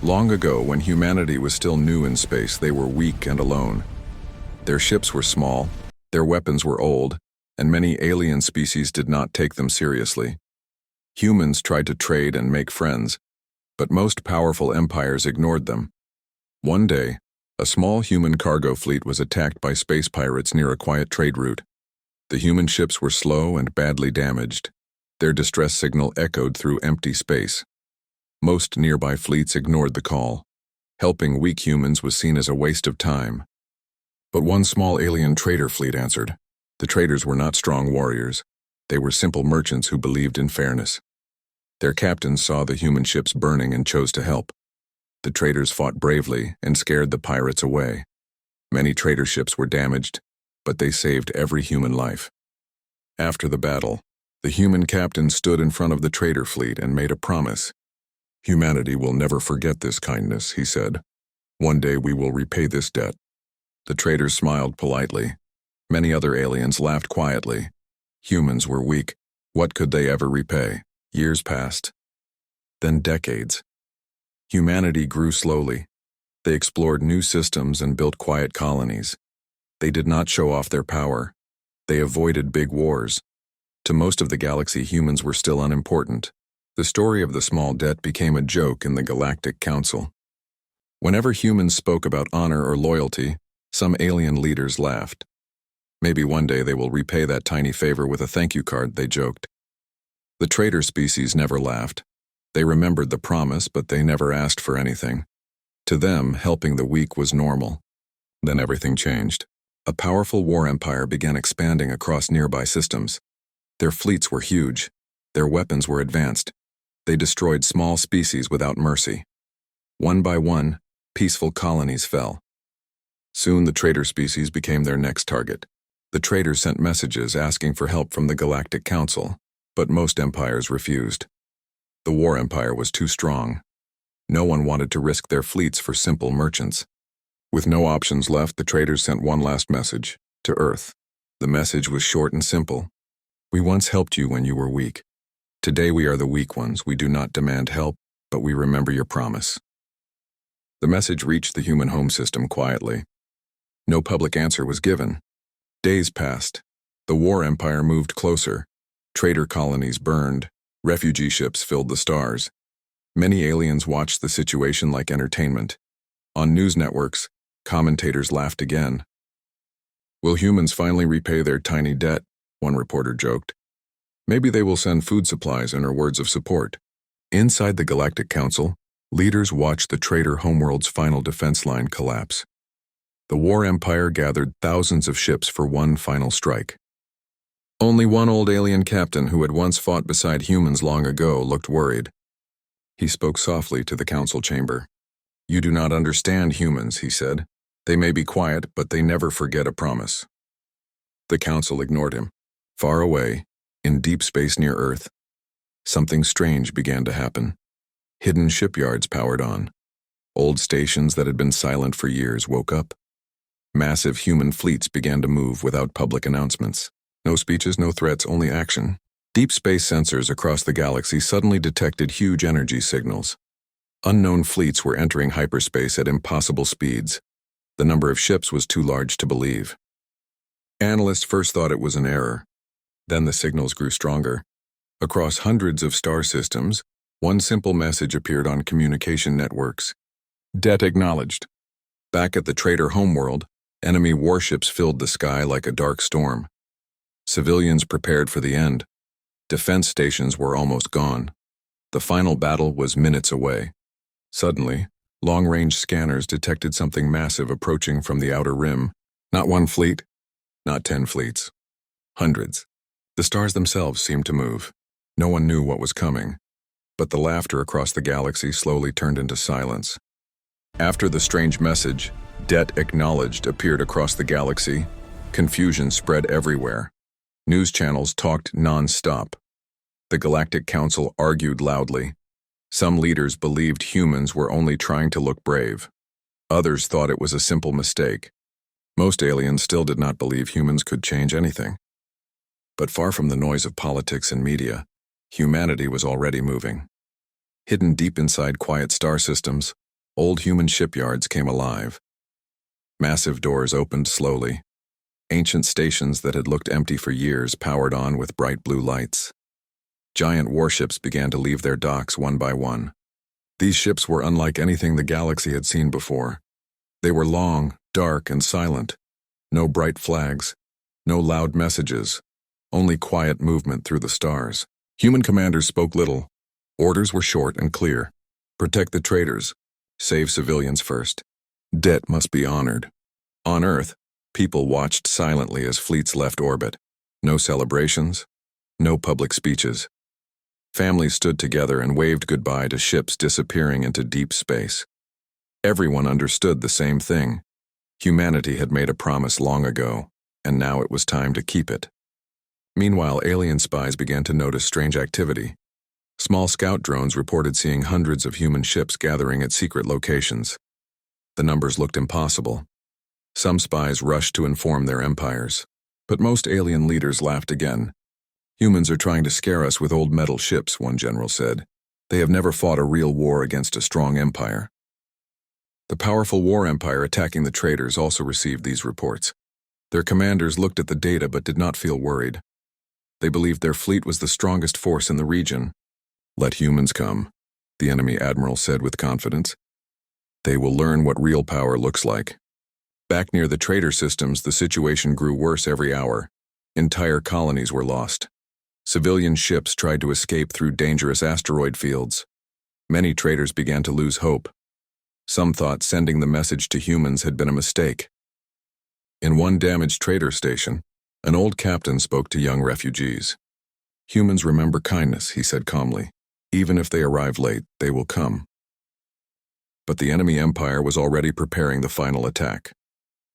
Long ago, when humanity was still new in space, they were weak and alone. Their ships were small, their weapons were old, and many alien species did not take them seriously. Humans tried to trade and make friends, but most powerful empires ignored them. One day, a small human cargo fleet was attacked by space pirates near a quiet trade route. The human ships were slow and badly damaged. Their distress signal echoed through empty space. Most nearby fleets ignored the call. Helping weak humans was seen as a waste of time. But one small alien trader fleet answered. The traders were not strong warriors. They were simple merchants who believed in fairness. Their captains saw the human ships burning and chose to help. The traders fought bravely and scared the pirates away. Many trader ships were damaged, but they saved every human life. After the battle, the human captain stood in front of the trader fleet and made a promise. "Humanity will never forget this kindness," he said. "One day we will repay this debt." The traders smiled politely. Many other aliens laughed quietly. Humans were weak. What could they ever repay? Years passed. Then decades. Humanity grew slowly. They explored new systems and built quiet colonies. They did not show off their power. They avoided big wars. To most of the galaxy, humans were still unimportant. The story of the small debt became a joke in the Galactic Council. Whenever humans spoke about honor or loyalty, some alien leaders laughed. Maybe one day they will repay that tiny favor with a thank you card, they joked. The trader species never laughed. They remembered the promise, but they never asked for anything. To them, helping the weak was normal. Then everything changed. A powerful war empire began expanding across nearby systems. Their fleets were huge. Their weapons were advanced. They destroyed small species without mercy. One by one, peaceful colonies fell. Soon the trader species became their next target. The traders sent messages asking for help from the Galactic Council, but most empires refused. The war empire was too strong. No one wanted to risk their fleets for simple merchants. With no options left, the traders sent one last message, to Earth. The message was short and simple. "We once helped you when you were weak. Today we are the weak ones. We do not demand help, but we remember your promise." The message reached the human home system quietly. No public answer was given. Days passed. The war empire moved closer. Trader colonies burned. Refugee ships filled the stars. Many aliens watched the situation like entertainment. On news networks, commentators laughed again. "Will humans finally repay their tiny debt?" one reporter joked. "Maybe they will send food supplies and our words of support." Inside the Galactic Council, leaders watched the trader homeworld's final defense line collapse. The war empire gathered thousands of ships for one final strike. Only one old alien captain who had once fought beside humans long ago looked worried. He spoke softly to the council chamber. "You do not understand humans," he said. "They may be quiet, but they never forget a promise." The council ignored him. Far away, in deep space near Earth, something strange began to happen. Hidden shipyards powered on. Old stations that had been silent for years woke up. Massive human fleets began to move without public announcements. No speeches, no threats, only action. Deep space sensors across the galaxy suddenly detected huge energy signals. Unknown fleets were entering hyperspace at impossible speeds. The number of ships was too large to believe. Analysts first thought it was an error. Then the signals grew stronger. Across hundreds of star systems, one simple message appeared on communication networks. "Debt acknowledged." Back at the trader homeworld, enemy warships filled the sky like a dark storm. Civilians prepared for the end. Defense stations were almost gone. The final battle was minutes away. Suddenly, long-range scanners detected something massive approaching from the outer rim. Not one fleet, not 10 fleets. Hundreds. The stars themselves seemed to move. No one knew what was coming. But the laughter across the galaxy slowly turned into silence. After the strange message, "Debt acknowledged," appeared across the galaxy, confusion spread everywhere. News channels talked non-stop. The Galactic Council argued loudly. Some leaders believed humans were only trying to look brave. Others thought it was a simple mistake. Most aliens still did not believe humans could change anything. But far from the noise of politics and media, humanity was already moving. Hidden deep inside quiet star systems, Old human shipyards came alive. Massive doors opened slowly. Ancient stations that had looked empty for years powered on with bright blue lights. Giant warships began to leave their docks one by one. These ships were unlike anything the galaxy had seen before. They were long, dark, and silent. No bright flags, no loud messages, only quiet movement through the stars. Human commanders spoke little. Orders were short and clear. Protect the traders. Save civilians first. Debt must be honored. On Earth, people watched silently as fleets left orbit. No celebrations, no public speeches. Families stood together and waved goodbye to ships disappearing into deep space. Everyone understood the same thing. Humanity had made a promise long ago, and now it was time to keep it. Meanwhile, alien spies began to notice strange activity. Small scout drones reported seeing hundreds of human ships gathering at secret locations. The numbers looked impossible. Some spies rushed to inform their empires, but most alien leaders laughed again. Humans are trying to scare us with old metal ships, one general said. They have never fought a real war against a strong empire. The powerful war empire attacking the traders also received these reports. Their commanders looked at the data but did not feel worried. They believed their fleet was the strongest force in the region. Let humans come, the enemy admiral said with confidence. They will learn what real power looks like. Back near the trader systems, the situation grew worse every hour. Entire colonies were lost. Civilian ships tried to escape through dangerous asteroid fields. Many traders began to lose hope. Some thought sending the message to humans had been a mistake. In one damaged trader station, an old captain spoke to young refugees. Humans remember kindness, he said calmly. Even if they arrive late, they will come. But the enemy empire was already preparing the final attack.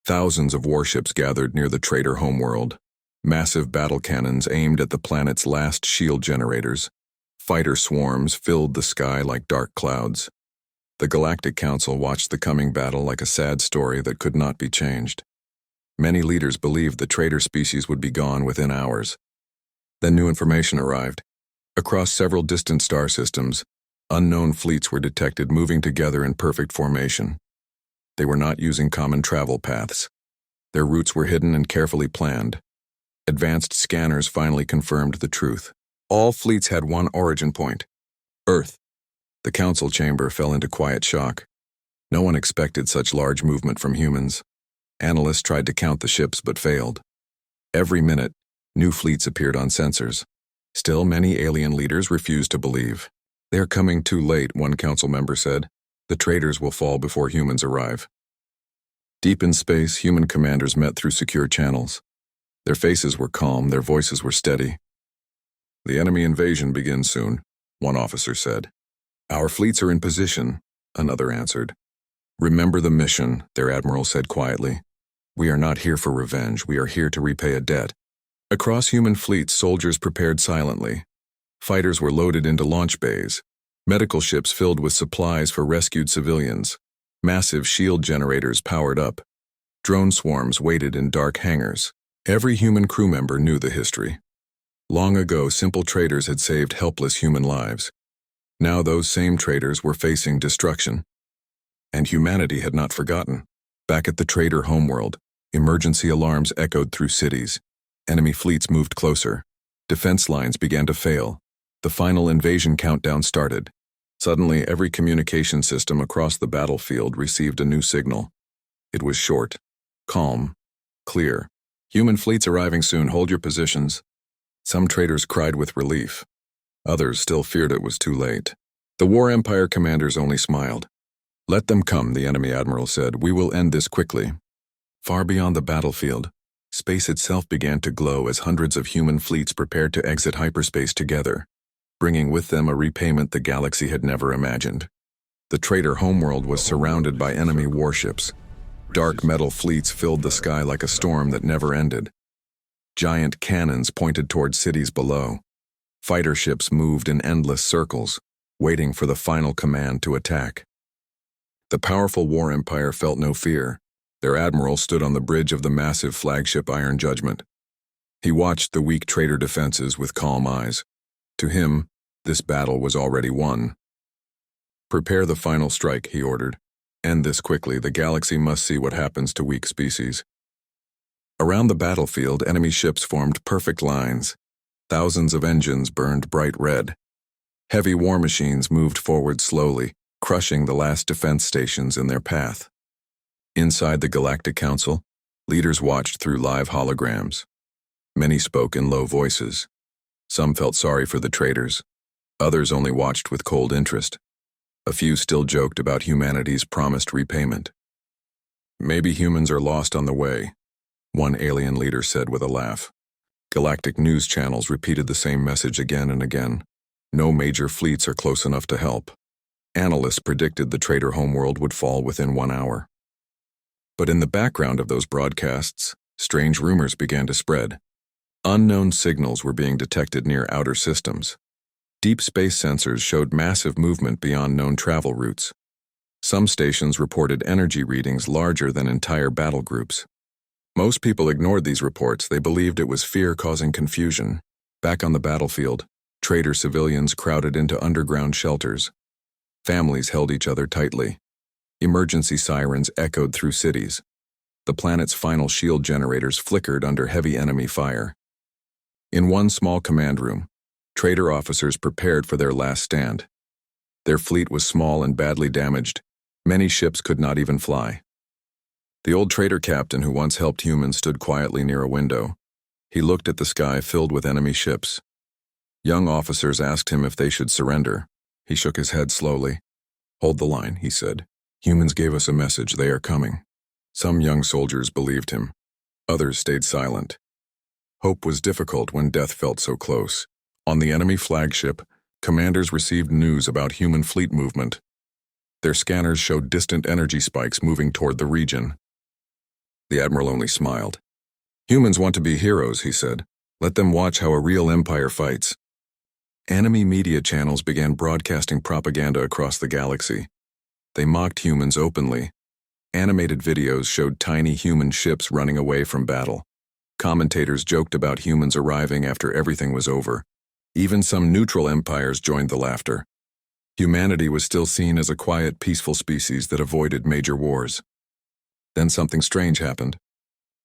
Thousands of warships gathered near the trader homeworld. Massive battle cannons aimed at the planet's last shield generators. Fighter swarms filled the sky like dark clouds. The Galactic Council watched the coming battle like a sad story that could not be changed. Many leaders believed the trader species would be gone within hours. Then new information arrived. Across several distant star systems, unknown fleets were detected moving together in perfect formation. They were not using common travel paths. Their routes were hidden and carefully planned. Advanced scanners finally confirmed the truth. All fleets had one origin point: Earth. The council chamber fell into quiet shock. No one expected such large movement from humans. Analysts tried to count the ships but failed. Every minute, new fleets appeared on sensors. Still, many alien leaders refused to believe. "They are coming too late," one council member said. "The traders will fall before humans arrive." Deep in space, human commanders met through secure channels. Their faces were calm, their voices were steady. "The enemy invasion begins soon," one officer said. "Our fleets are in position," another answered. "Remember the mission," their admiral said quietly. "We are not here for revenge, we are here to repay a debt." Across human fleets, soldiers prepared silently. Fighters were loaded into launch bays. Medical ships filled with supplies for rescued civilians. Massive shield generators powered up. Drone swarms waited in dark hangars. Every human crew member knew the history. Long ago, simple traders had saved helpless human lives. Now those same traders were facing destruction. And humanity had not forgotten. Back at the trader homeworld, emergency alarms echoed through cities. Enemy fleets moved closer. Defense lines began to fail. The final invasion countdown started. Suddenly, every communication system across the battlefield received a new signal. It was short, calm, clear. "Human fleets arriving soon, hold your positions." Some traders cried with relief. Others still feared it was too late. The war empire commanders only smiled. "Let them come," the enemy admiral said. "We will end this quickly." Far beyond the battlefield, space itself began to glow as hundreds of human fleets prepared to exit hyperspace together, bringing with them a repayment the galaxy had never imagined. The trader homeworld was surrounded by enemy warships. Dark metal fleets filled the sky like a storm that never ended. Giant cannons pointed toward cities below. Fighter ships moved in endless circles, waiting for the final command to attack. The powerful war empire felt no fear. Their admiral stood on the bridge of the massive flagship Iron Judgment. He watched the weak trader defenses with calm eyes. To him, this battle was already won. "Prepare the final strike," he ordered. End this quickly. The galaxy must see what happens to weak species. Around the battlefield, enemy ships formed perfect lines. Thousands of engines burned bright red. Heavy war machines moved forward slowly, crushing the last defense stations in their path. Inside the Galactic Council, leaders watched through live holograms. Many spoke in low voices. Some felt sorry for the traitors. Others only watched with cold interest. A few still joked about humanity's promised repayment. Maybe humans are lost on the way, one alien leader said with a laugh. Galactic news channels repeated the same message again and again. No major fleets are close enough to help. Analysts predicted the traitor homeworld would fall within 1 hour. But in the background of those broadcasts, strange rumors began to spread. Unknown signals were being detected near outer systems. Deep space sensors showed massive movement beyond known travel routes. Some stations reported energy readings larger than entire battle groups. Most people ignored these reports. They believed it was fear causing confusion. Back on the battlefield, traitor civilians crowded into underground shelters. Families held each other tightly. Emergency sirens echoed through cities. The planet's final shield generators flickered under heavy enemy fire. In one small command room, traitor officers prepared for their last stand. Their fleet was small and badly damaged. Many ships could not even fly. The old traitor captain who once helped humans stood quietly near a window. He looked at the sky filled with enemy ships. Young officers asked him if they should surrender. He shook his head slowly. "Hold the line," he said. "Humans gave us a message. They are coming." Some young soldiers believed him. Others stayed silent. Hope was difficult when death felt so close. On the enemy flagship, commanders received news about human fleet movement. Their scanners showed distant energy spikes moving toward the region. The admiral only smiled. "Humans want to be heroes," he said. "Let them watch how a real empire fights." Enemy media channels began broadcasting propaganda across the galaxy. They mocked humans openly. Animated videos showed tiny human ships running away from battle. Commentators joked about humans arriving after everything was over. Even some neutral empires joined the laughter. Humanity was still seen as a quiet, peaceful species that avoided major wars. Then something strange happened.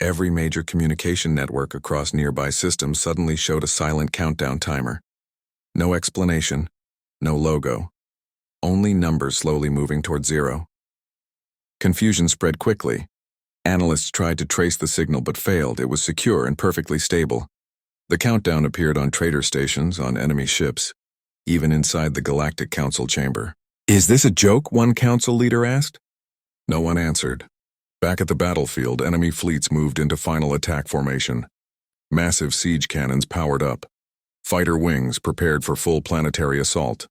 Every major communication network across nearby systems suddenly showed a silent countdown timer. No explanation, no logo. Only numbers slowly moving toward zero. Confusion spread quickly. Analysts tried to trace the signal but failed. It was secure and perfectly stable. The countdown appeared on trader stations, on enemy ships, even inside the Galactic Council chamber. "Is this a joke?" one council leader asked. No one answered. Back at the battlefield, enemy fleets moved into final attack formation. Massive siege cannons powered up. Fighter wings prepared for full planetary assault.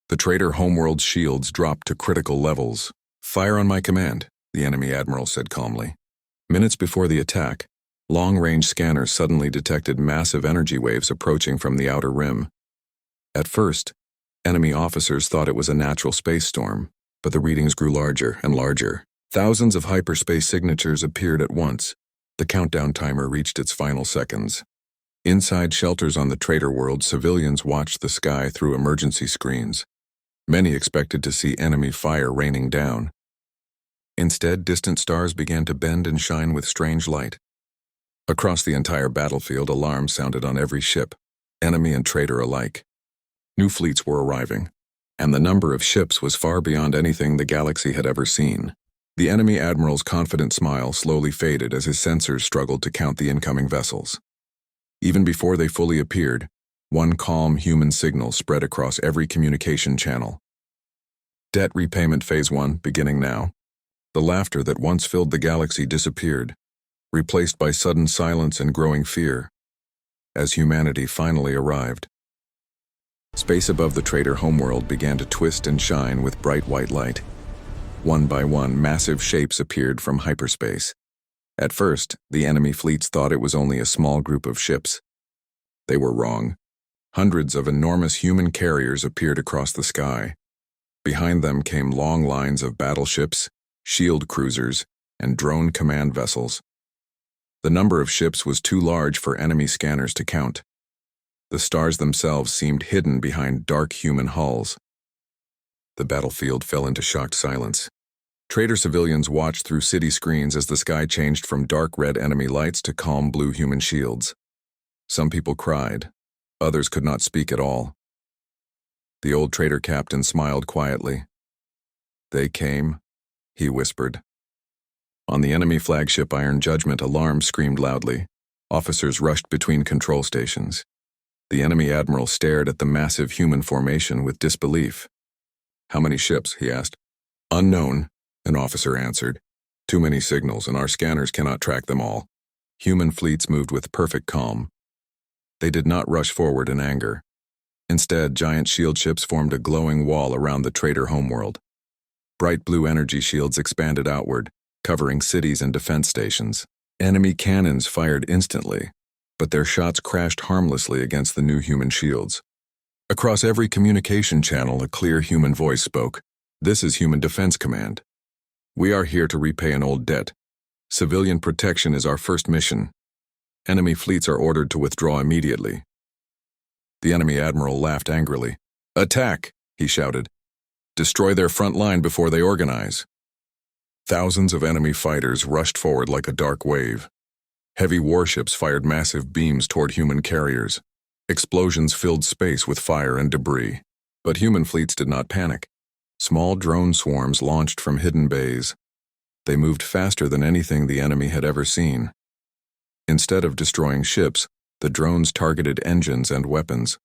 The traitor homeworld's shields dropped to critical levels. "Fire on my command," the enemy admiral said calmly. Minutes before the attack, long-range scanners suddenly detected massive energy waves approaching from the outer rim. At first, enemy officers thought it was a natural space storm, but the readings grew larger and larger. Thousands of hyperspace signatures appeared at once. The countdown timer reached its final seconds. Inside shelters on the traitor world, civilians watched the sky through emergency screens. Many expected to see enemy fire raining down. Instead, distant stars began to bend and shine with strange light. Across the entire battlefield, alarms sounded on every ship, enemy and traitor alike. New fleets were arriving, and the number of ships was far beyond anything the galaxy had ever seen. The enemy admiral's confident smile slowly faded as his sensors struggled to count the incoming vessels. Even before they fully appeared, one calm human signal spread across every communication channel. "Debt repayment phase 1, beginning now." The laughter that once filled the galaxy disappeared, replaced by sudden silence and growing fear, as humanity finally arrived. Space above the traitor homeworld began to twist and shine with bright white light. One by one, massive shapes appeared from hyperspace. At first, the enemy fleets thought it was only a small group of ships. They were wrong. Hundreds of enormous human carriers appeared across the sky. Behind them came long lines of battleships, shield cruisers, and drone command vessels. The number of ships was too large for enemy scanners to count. The stars themselves seemed hidden behind dark human hulls. The battlefield fell into shocked silence. Trader civilians watched through city screens as the sky changed from dark red enemy lights to calm blue human shields. Some people cried. Others could not speak at all. The old trader captain smiled quietly. "They came," he whispered. On the enemy flagship Iron Judgment, alarms screamed loudly. Officers rushed between control stations. The enemy admiral stared at the massive human formation with disbelief. "How many ships?" he asked. "Unknown," an officer answered. "Too many signals, and our scanners cannot track them all." Human fleets moved with perfect calm. They did not rush forward in anger. Instead, giant shield ships formed a glowing wall around the traitor homeworld. Bright blue energy shields expanded outward, covering cities and defense stations. Enemy cannons fired instantly, but their shots crashed harmlessly against the new human shields. Across every communication channel, a clear human voice spoke. "This is Human Defense Command. We are here to repay an old debt. Civilian protection is our first mission. Enemy fleets are ordered to withdraw immediately." The enemy admiral laughed angrily. "Attack!" he shouted. "Destroy their front line before they organize." Thousands of enemy fighters rushed forward like a dark wave. Heavy warships fired massive beams toward human carriers. Explosions filled space with fire and debris. But human fleets did not panic. Small drone swarms launched from hidden bays. They moved faster than anything the enemy had ever seen. Instead of destroying ships, the drones targeted engines and weapons.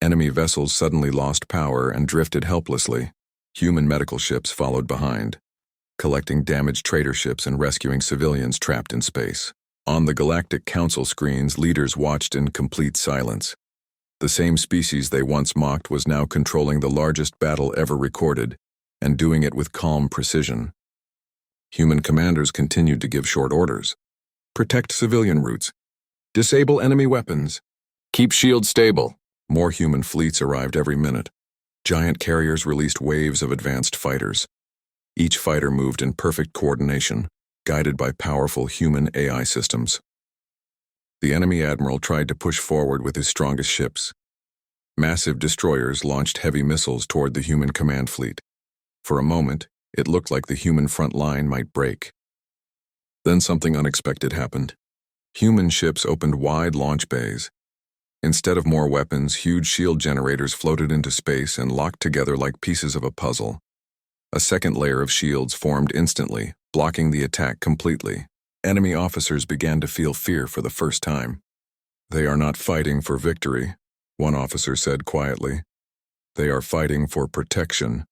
Enemy vessels suddenly lost power and drifted helplessly. Human medical ships followed behind, collecting damaged trader ships and rescuing civilians trapped in space. On the Galactic Council screens, leaders watched in complete silence. The same species they once mocked was now controlling the largest battle ever recorded, and doing it with calm precision. Human commanders continued to give short orders. "Protect civilian routes. Disable enemy weapons. Keep shields stable." More human fleets arrived every minute. Giant carriers released waves of advanced fighters. Each fighter moved in perfect coordination, guided by powerful human AI systems. The enemy admiral tried to push forward with his strongest ships. Massive destroyers launched heavy missiles toward the human command fleet. For a moment, it looked like the human front line might break. Then something unexpected happened. Human ships opened wide launch bays. Instead of more weapons, huge shield generators floated into space and locked together like pieces of a puzzle. A second layer of shields formed instantly, blocking the attack completely. Enemy officers began to feel fear for the first time. "They are not fighting for victory," one officer said quietly. "They are fighting for protection."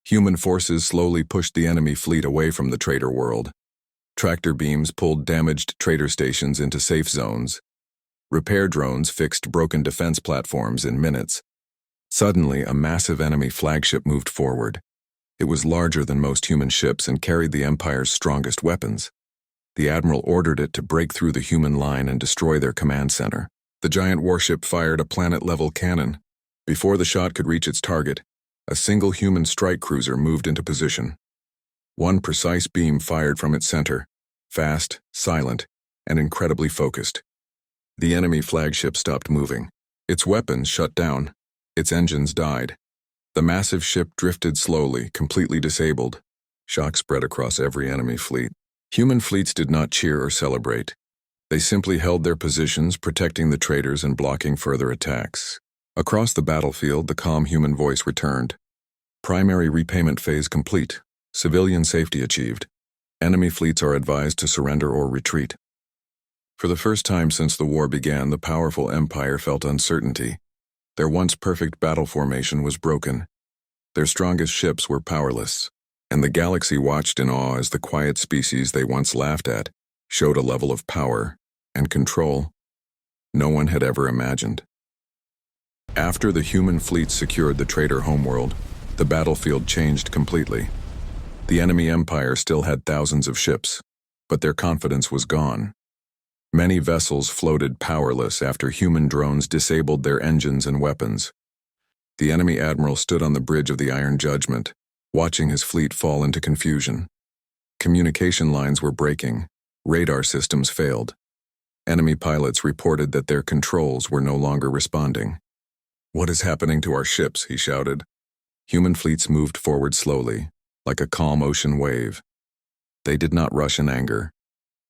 Human forces slowly pushed the enemy fleet away from the traitor world. Tractor beams pulled damaged trader stations into safe zones. Repair drones fixed broken defense platforms in minutes. Suddenly, a massive enemy flagship moved forward. It was larger than most human ships and carried the Empire's strongest weapons. The admiral ordered it to break through the human line and destroy their command center. The giant warship fired a planet-level cannon. Before the shot could reach its target, a single human strike cruiser moved into position. One precise beam fired from its center, fast, silent, and incredibly focused. The enemy flagship stopped moving. Its weapons shut down. Its engines died. The massive ship drifted slowly, completely disabled. Shock spread across every enemy fleet. Human fleets did not cheer or celebrate. They simply held their positions, protecting the traitors and blocking further attacks. Across the battlefield, the calm human voice returned. Primary repayment phase complete. Civilian safety achieved. Enemy fleets are advised to surrender or retreat. For the first time since the war began, the powerful Empire felt uncertainty. Their once perfect battle formation was broken. Their strongest ships were powerless, and the galaxy watched in awe as the quiet species they once laughed at showed a level of power and control no one had ever imagined. After the human fleet secured the traitor homeworld, the battlefield changed completely. The enemy empire still had thousands of ships, but their confidence was gone. Many vessels floated powerless after human drones disabled their engines and weapons. The enemy admiral stood on the bridge of the Iron Judgment, watching his fleet fall into confusion. Communication lines were breaking. Radar systems failed. Enemy pilots reported that their controls were no longer responding. "What is happening to our ships?" he shouted. Human fleets moved forward slowly, like a calm ocean wave. They did not rush in anger.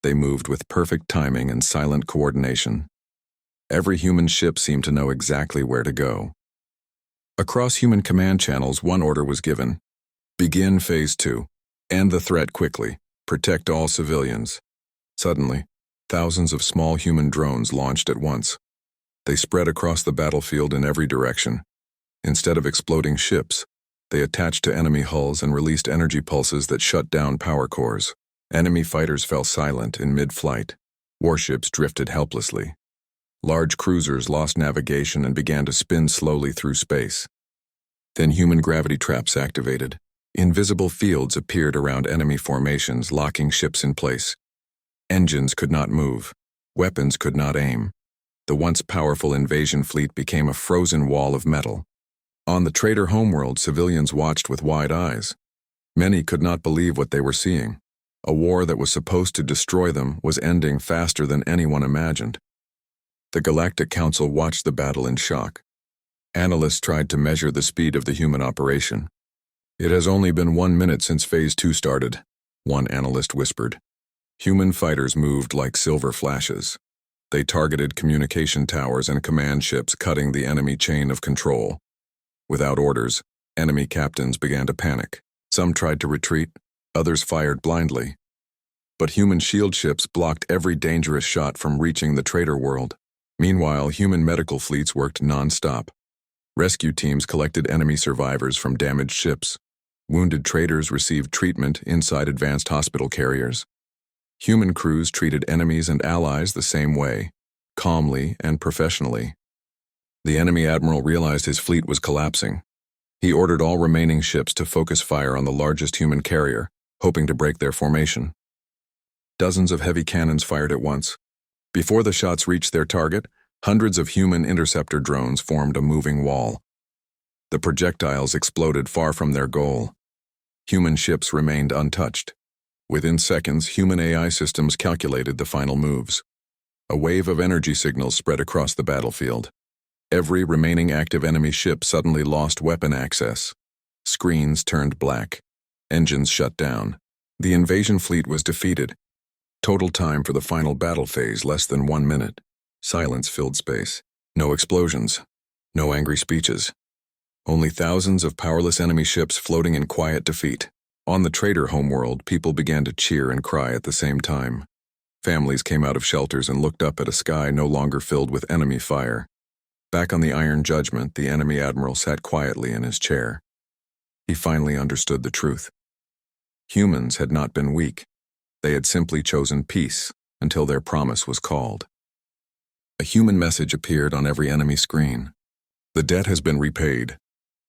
They moved with perfect timing and silent coordination. Every human ship seemed to know exactly where to go. Across human command channels, one order was given. Begin Phase 2. End the threat quickly. Protect all civilians. Suddenly, thousands of small human drones launched at once. They spread across the battlefield in every direction. Instead of exploding ships, they attached to enemy hulls and released energy pulses that shut down power cores. Enemy fighters fell silent in mid-flight. Warships drifted helplessly. Large cruisers lost navigation and began to spin slowly through space. Then human gravity traps activated. Invisible fields appeared around enemy formations, locking ships in place. Engines could not move. Weapons could not aim. The once powerful invasion fleet became a frozen wall of metal. On the traitor homeworld, civilians watched with wide eyes. Many could not believe what they were seeing. A war that was supposed to destroy them was ending faster than anyone imagined. The Galactic Council watched the battle in shock. Analysts tried to measure the speed of the human operation. "It has only been 1 minute since Phase 2 started," one analyst whispered. Human fighters moved like silver flashes. They targeted communication towers and command ships, cutting the enemy chain of control. Without orders, enemy captains began to panic. Some tried to retreat, others fired blindly. But human shield ships blocked every dangerous shot from reaching the traitor world. Meanwhile, human medical fleets worked non-stop. Rescue teams collected enemy survivors from damaged ships. Wounded traitors received treatment inside advanced hospital carriers. Human crews treated enemies and allies the same way, calmly and professionally. The enemy admiral realized his fleet was collapsing. He ordered all remaining ships to focus fire on the largest human carrier, hoping to break their formation. Dozens of heavy cannons fired at once. Before the shots reached their target, hundreds of human interceptor drones formed a moving wall. The projectiles exploded far from their goal. Human ships remained untouched. Within seconds, human AI systems calculated the final moves. A wave of energy signals spread across the battlefield. Every remaining active enemy ship suddenly lost weapon access. Screens turned black. Engines shut down. The invasion fleet was defeated. Total time for the final battle phase, less than 1 minute. Silence filled space. No explosions. No angry speeches. Only thousands of powerless enemy ships floating in quiet defeat. On the traitor homeworld, people began to cheer and cry at the same time. Families came out of shelters and looked up at a sky no longer filled with enemy fire. Back on the Iron Judgment, the enemy admiral sat quietly in his chair. He finally understood the truth. Humans had not been weak. They had simply chosen peace until their promise was called. A human message appeared on every enemy screen. "The debt has been repaid.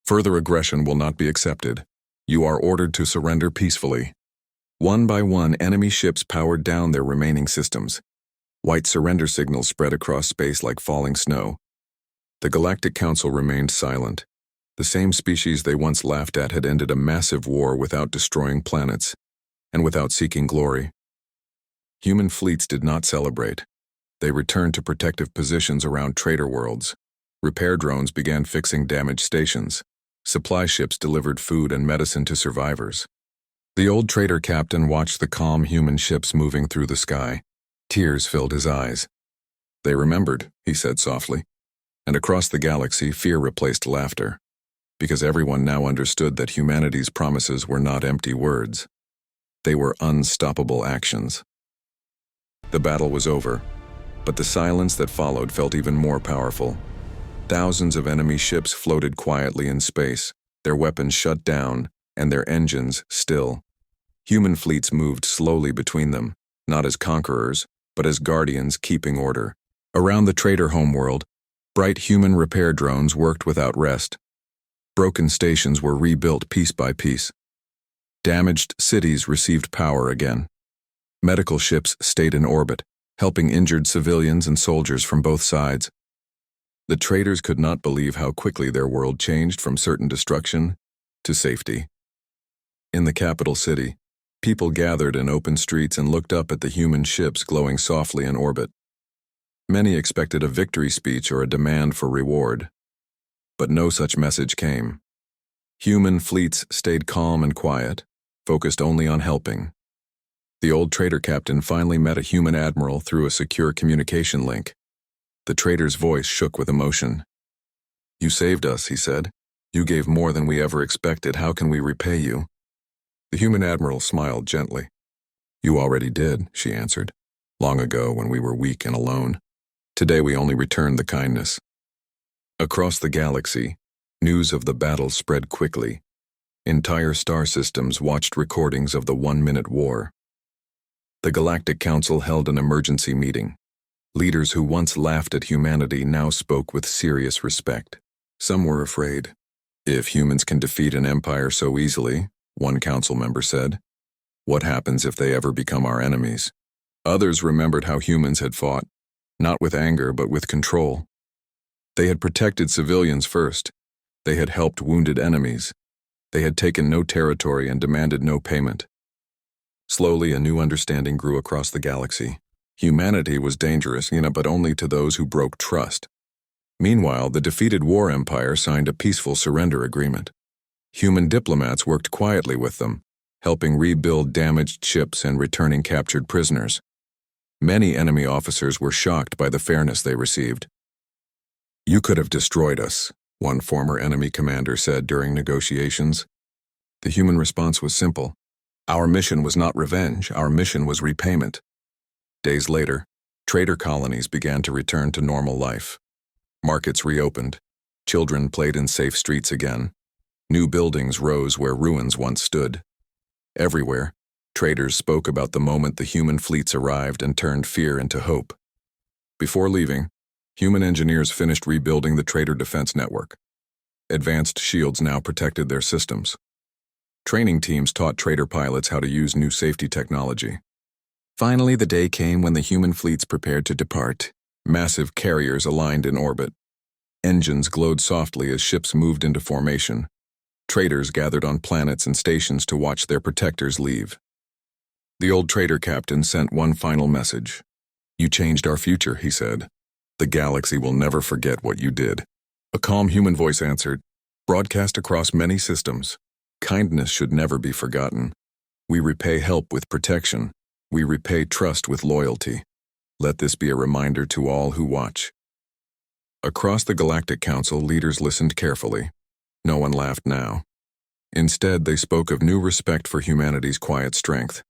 Further aggression will not be accepted. You are ordered to surrender peacefully." One by one, enemy ships powered down their remaining systems. White surrender signals spread across space like falling snow. The Galactic Council remained silent. The same species they once laughed at had ended a massive war without destroying planets, and without seeking glory. Human fleets did not celebrate. They returned to protective positions around traitor worlds. Repair drones began fixing damaged stations. Supply ships delivered food and medicine to survivors. The old traitor captain watched the calm human ships moving through the sky. Tears filled his eyes. "They remembered," he said softly. And across the galaxy, fear replaced laughter. Because everyone now understood that humanity's promises were not empty words. They were unstoppable actions. The battle was over, but the silence that followed felt even more powerful. Thousands of enemy ships floated quietly in space, their weapons shut down, and their engines still. Human fleets moved slowly between them, not as conquerors, but as guardians keeping order. Around the traitor homeworld, bright human repair drones worked without rest. Broken stations were rebuilt piece by piece. Damaged cities received power again. Medical ships stayed in orbit, helping injured civilians and soldiers from both sides. The traitors could not believe how quickly their world changed from certain destruction to safety. In the capital city, people gathered in open streets and looked up at the human ships glowing softly in orbit. Many expected a victory speech or a demand for reward. But no such message came. Human fleets stayed calm and quiet, focused only on helping. The old trader captain finally met a human admiral through a secure communication link. The trader's voice shook with emotion. "You saved us," he said. "You gave more than we ever expected. How can we repay you?" The human admiral smiled gently. "You already did," she answered. "Long ago when we were weak and alone. Today we only returned the kindness." Across the galaxy, news of the battle spread quickly. Entire star systems watched recordings of the 1-minute war. The Galactic Council held an emergency meeting. Leaders who once laughed at humanity now spoke with serious respect. Some were afraid. "If humans can defeat an empire so easily," one council member said, "what happens if they ever become our enemies?" Others remembered how humans had fought, not with anger but with control. They had protected civilians first. They had helped wounded enemies. They had taken no territory and demanded no payment. Slowly, a new understanding grew across the galaxy. Humanity was dangerous, but only to those who broke trust. Meanwhile, the defeated war empire signed a peaceful surrender agreement. Human diplomats worked quietly with them, helping rebuild damaged ships and returning captured prisoners. Many enemy officers were shocked by the fairness they received. "You could have destroyed us," one former enemy commander said during negotiations. The human response was simple. "Our mission was not revenge, our mission was repayment." Days later, trader colonies began to return to normal life. Markets reopened. Children played in safe streets again. New buildings rose where ruins once stood. Everywhere, traders spoke about the moment the human fleets arrived and turned fear into hope. Before leaving, human engineers finished rebuilding the trader defense network. Advanced shields now protected their systems. Training teams taught trader pilots how to use new safety technology. Finally, the day came when the human fleets prepared to depart. Massive carriers aligned in orbit. Engines glowed softly as ships moved into formation. Traders gathered on planets and stations to watch their protectors leave. The old trader captain sent one final message. "You changed our future," he said. "The galaxy will never forget what you did." A calm human voice answered, broadcast across many systems. "Kindness should never be forgotten. We repay help with protection. We repay trust with loyalty. Let this be a reminder to all who watch." Across the Galactic Council, leaders listened carefully. No one laughed now. Instead, they spoke of new respect for humanity's quiet strength.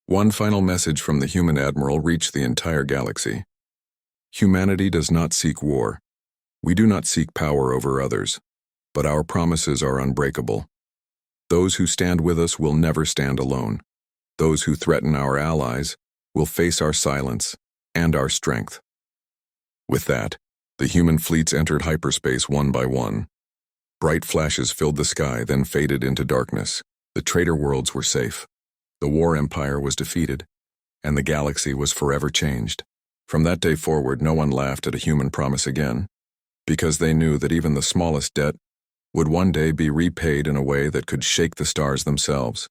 One final message from the human admiral reached the entire galaxy. Humanity does not seek war. We do not seek power over others, but our promises are unbreakable. Those who stand with us will never stand alone. Those who threaten our allies will face our silence and our strength. With that, the human fleets entered hyperspace one by one. Bright flashes filled the sky, then faded into darkness. The traitor worlds were safe. The war empire was defeated, and the galaxy was forever changed. From that day forward, no one laughed at a human promise again, because they knew that even the smallest debt would one day be repaid in a way that could shake the stars themselves.